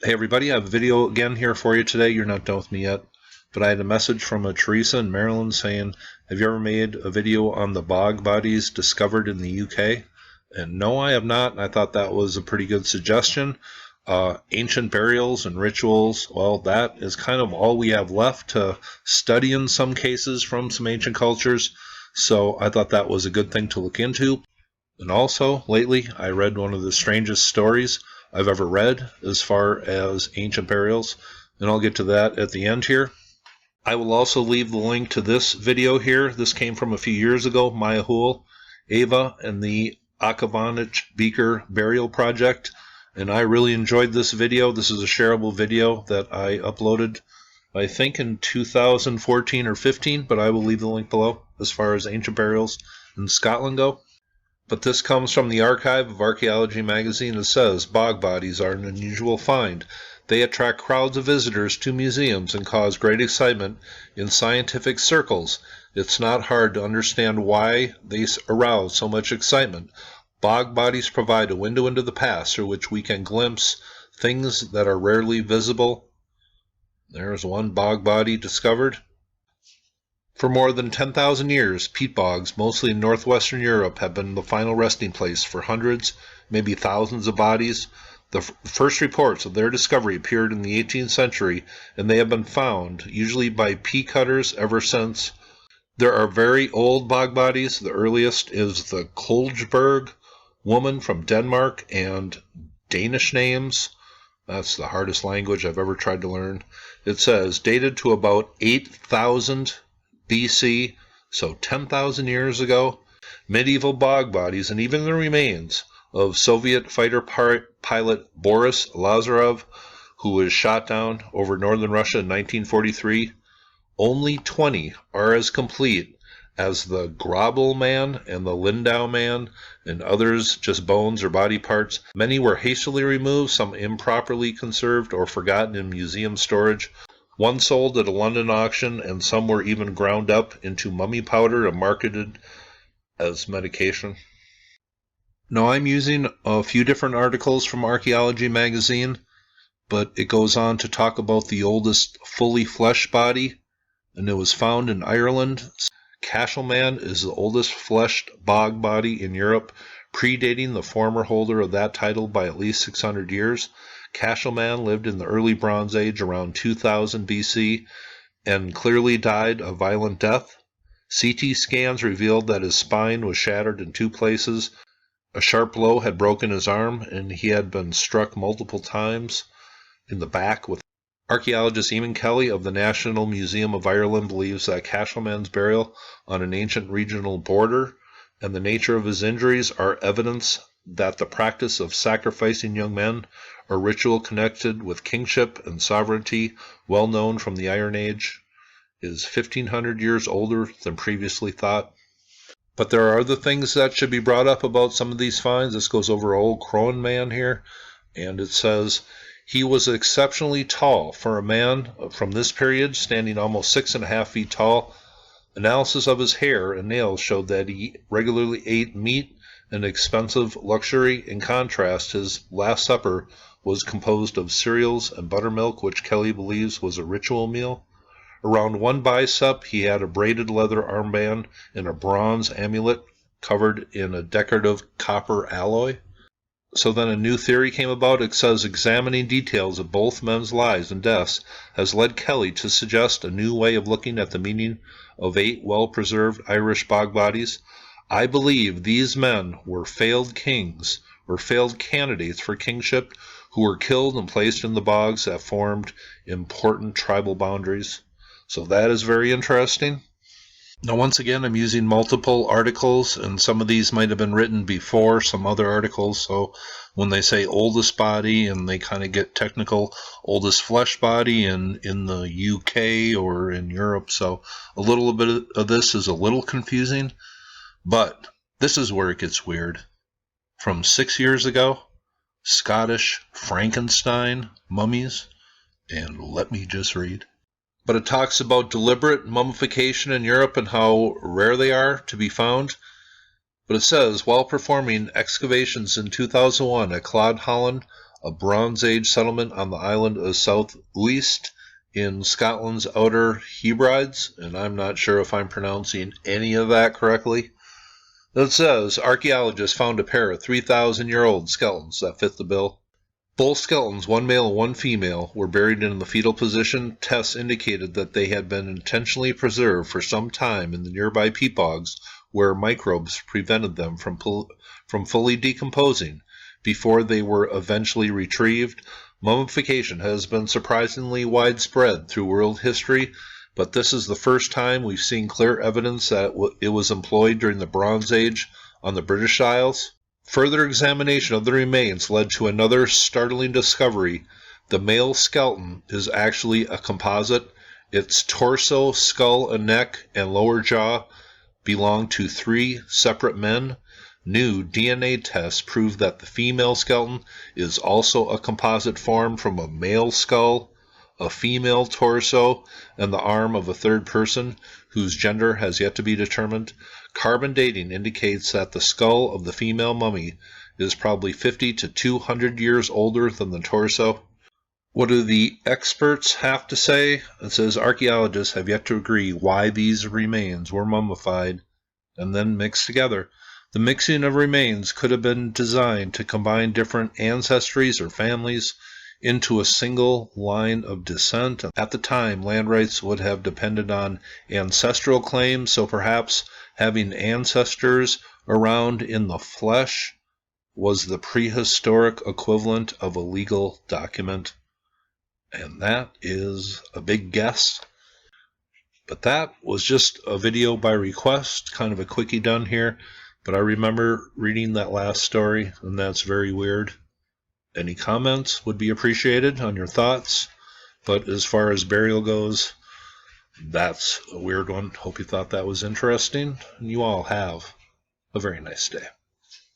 Hey everybody, I have a video again here for you today. You're not done with me yet, but I had a message from a Teresa in Maryland saying, have you ever made a video on the bog bodies discovered in the UK? And no, I have not, and I thought that was a pretty good suggestion. Ancient burials and rituals, well, that is kind of all we have left to study in some cases from some ancient cultures, so I thought that was a good thing to look into. And also, lately, I read one of the strangest stories I've ever read as far as ancient burials, and I'll get to that at the end here. I will also leave the link to this video here. This came from a few years ago, Maya Hoole, Ava, and the Achavanich Beaker Burial Project, and I really enjoyed this video. This is a shareable video that I uploaded, I think in 2014 or 15, but I will leave the link below as far as ancient burials in Scotland go. But this comes from the archive of Archaeology magazine. It says, bog bodies are an unusual find. They attract crowds of visitors to museums and cause great excitement in scientific circles. It's not hard to understand why they arouse so much excitement. Bog bodies provide a window into the past through which we can glimpse things that are rarely visible. There's one bog body discovered. For more than 10,000 years, peat bogs, mostly in northwestern Europe, have been the final resting place for hundreds, maybe thousands of bodies. The first reports of their discovery appeared in the 18th century, and they have been found, usually by peat cutters, ever since. There are very old bog bodies. The earliest is the Kolgeberg woman from Denmark, and Danish names. That's the hardest language I've ever tried to learn. It says, dated to about 8,000 BC, so 10,000 years ago. Medieval bog bodies and even the remains of Soviet fighter pilot Boris Lazarov, who was shot down over northern Russia in 1943. Only 20 are as complete as the Grobel Man and the Lindau Man, and others just bones or body parts. Many were hastily removed, some improperly conserved or forgotten in museum storage. One sold at a London auction, and some were even ground up into mummy powder and marketed as medication. Now, I'm using a few different articles from Archaeology magazine, but it goes on to talk about the oldest fully fleshed body, and it was found in Ireland. Cashel Man is the oldest fleshed bog body in Europe, predating the former holder of that title by at least 600 years. Cashel Man lived in the early Bronze Age around 2000 BC and clearly died a violent death. CT scans revealed that his spine was shattered in two places. A sharp blow had broken his arm, and he had been struck multiple times in the back with. Archaeologist Eamon Kelly of the National Museum of Ireland believes that Cashel Man's burial on an ancient regional border and the nature of his injuries are evidence that the practice of sacrificing young men, a ritual connected with kingship and sovereignty, well known from the Iron Age, is 1,500 years older than previously thought. But there are other things that should be brought up about some of these finds. This goes over old Crowan Man here, and it says, he was exceptionally tall for a man from this period, standing almost 6.5 feet tall. Analysis of his hair and nails showed that he regularly ate meat, an expensive luxury. In contrast, his Last Supper was composed of cereals and buttermilk, which Kelly believes was a ritual meal. Around one bicep, he had a braided leather armband and a bronze amulet covered in a decorative copper alloy. So then a new theory came about. It says examining details of both men's lives and deaths has led Kelly to suggest a new way of looking at the meaning of 8 well-preserved Irish bog bodies. I believe these men were failed kings, or failed candidates for kingship, who were killed and placed in the bogs that formed important tribal boundaries. So that is very interesting. Now, once again, I'm using multiple articles, and some of these might have been written before some other articles. So when they say oldest body, and they kind of get technical, oldest flesh body in the UK or in Europe. So a little bit of this is a little confusing, but this is where it gets weird. From 6 years ago, Scottish Frankenstein mummies, and let me just read. But it talks about deliberate mummification in Europe and how rare they are to be found. But it says, while performing excavations in 2001 at Clodholland, a Bronze Age settlement on the island of South Uist in Scotland's Outer Hebrides, and I'm not sure if I'm pronouncing any of that correctly. It says, archaeologists found a pair of 3,000-year-old skeletons that fit the bill. Both skeletons, one male and one female, were buried in the fetal position. Tests indicated that they had been intentionally preserved for some time in the nearby peat bogs, where microbes prevented them from fully decomposing before they were eventually retrieved. Mummification has been surprisingly widespread through world history, but this is the first time we've seen clear evidence that it was employed during the Bronze Age on the British Isles. Further examination of the remains led to another startling discovery. The male skeleton is actually a composite. Its torso, skull, and neck, and lower jaw belong to 3 separate men. New DNA tests prove that the female skeleton is also a composite formed from a male skull, a female torso, and the arm of a third person whose gender has yet to be determined. Carbon dating indicates that the skull of the female mummy is probably 50 to 200 years older than the torso. What do the experts have to say? It says archaeologists have yet to agree why these remains were mummified and then mixed together. The mixing of remains could have been designed to combine different ancestries or families into a single line of descent. At the time, land rights would have depended on ancestral claims, so perhaps having ancestors around in the flesh was the prehistoric equivalent of a legal document. And that is a big guess. But that was just a video by request, kind of a quickie done here. But I remember reading that last story, and that's very weird. Any comments would be appreciated on your thoughts. But as far as burial goes, that's a weird one. Hope you thought that was interesting. And you all have a very nice day.